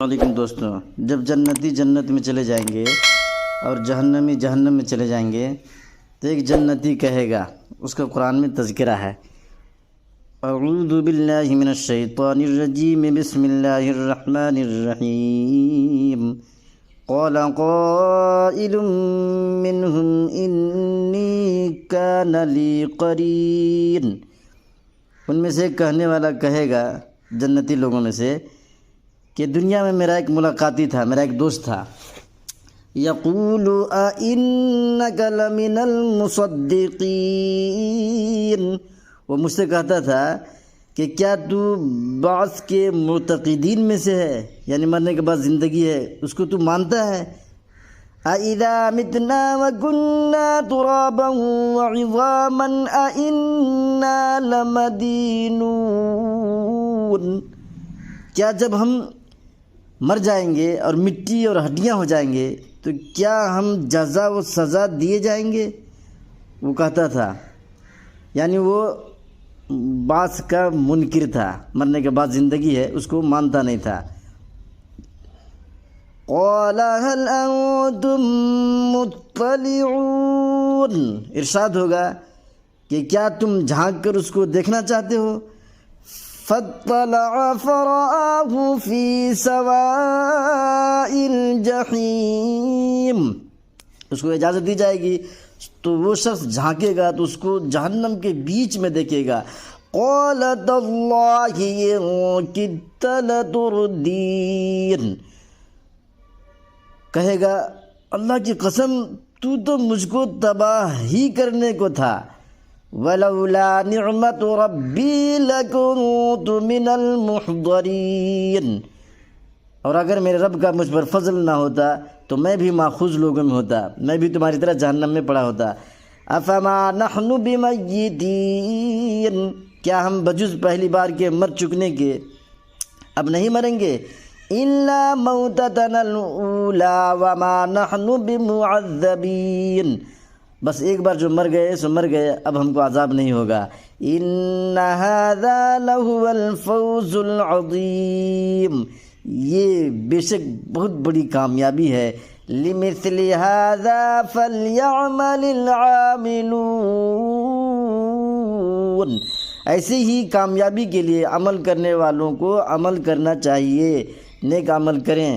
علیکم دوستوں، جب جنتی جنت میں چلے جائیں گے اور جہنمی جہنم میں چلے جائیں گے تو ایک جنتی کہے گا، اس کا قرآن میں تذکرہ ہے، اعوذ باللہ من الشیطان الرجیم بسم اللہ الرحمن الرحیم، قال قائل منهم انی کان لی قرین۔ ان میں سے ایک کہنے والا کہے گا جنتی لوگوں میں سے کہ دنیا میں میرا ایک ملاقاتی تھا، میرا ایک دوست تھا، یقول اِنَّكَ لَمِنَ الْمُصَدِّقِينَ، وہ مجھ سے کہتا تھا کہ کیا تو بعث کے معتقدین میں سے ہے، یعنی مرنے کے بعد زندگی ہے، اس کو تو مانتا ہے۔ اَإِذَا مِتْنَا وَكُنَّا تُرَابًا وَعِظَامًا أَإِنَّا لَمَدِينُونَ، کیا جب ہم مر جائیں گے اور مٹی اور ہڈیاں ہو جائیں گے تو کیا ہم جزا و سزا دیے جائیں گے؟ وہ کہتا تھا، یعنی وہ بعث کا منکر تھا، مرنے کے بعد زندگی ہے اس کو مانتا نہیں تھا۔ قال هل انتم مطلعون، ارشاد ہوگا کہ کیا تم جھانک کر اس کو دیکھنا چاہتے ہو؟ فاطلع فرآه في سواء الجحیم، اس کو اجازت دی جائے گی تو وہ شخص جھانکے گا تو اس کو جہنم کے بیچ میں دیکھے گا۔ قال تاللہ ان کدت لتردین، کہے گا اللہ کی قسم تو مجھ کو تباہ ہی کرنے کو تھا۔ ولولا نعمت ربی لکنت من المحضرین، اور اگر میرے رب کا مجھ پر فضل نہ ہوتا تو میں بھی ماخوذ لوگوں میں ہوتا، میں بھی تمہاری طرح جہنم میں پڑا ہوتا۔ افما نحن بمیتین، کیا ہم بجز پہلی بار کے مر چکنے کے اب نہیں مریں گے؟ الا موتتنا الاولی وما نحن بمعذبین، بس ایک بار جو مر گئے سو مر گئے، اب ہم کو عذاب نہیں ہوگا۔ ان ھذا لہو الفوز العظیم، یہ بے شک بہت بڑی کامیابی ہے۔ لمثل ھذا فلیعمل العاملون، ایسے ہی کامیابی کے لیے عمل کرنے والوں کو عمل کرنا چاہیے، نیک عمل کریں۔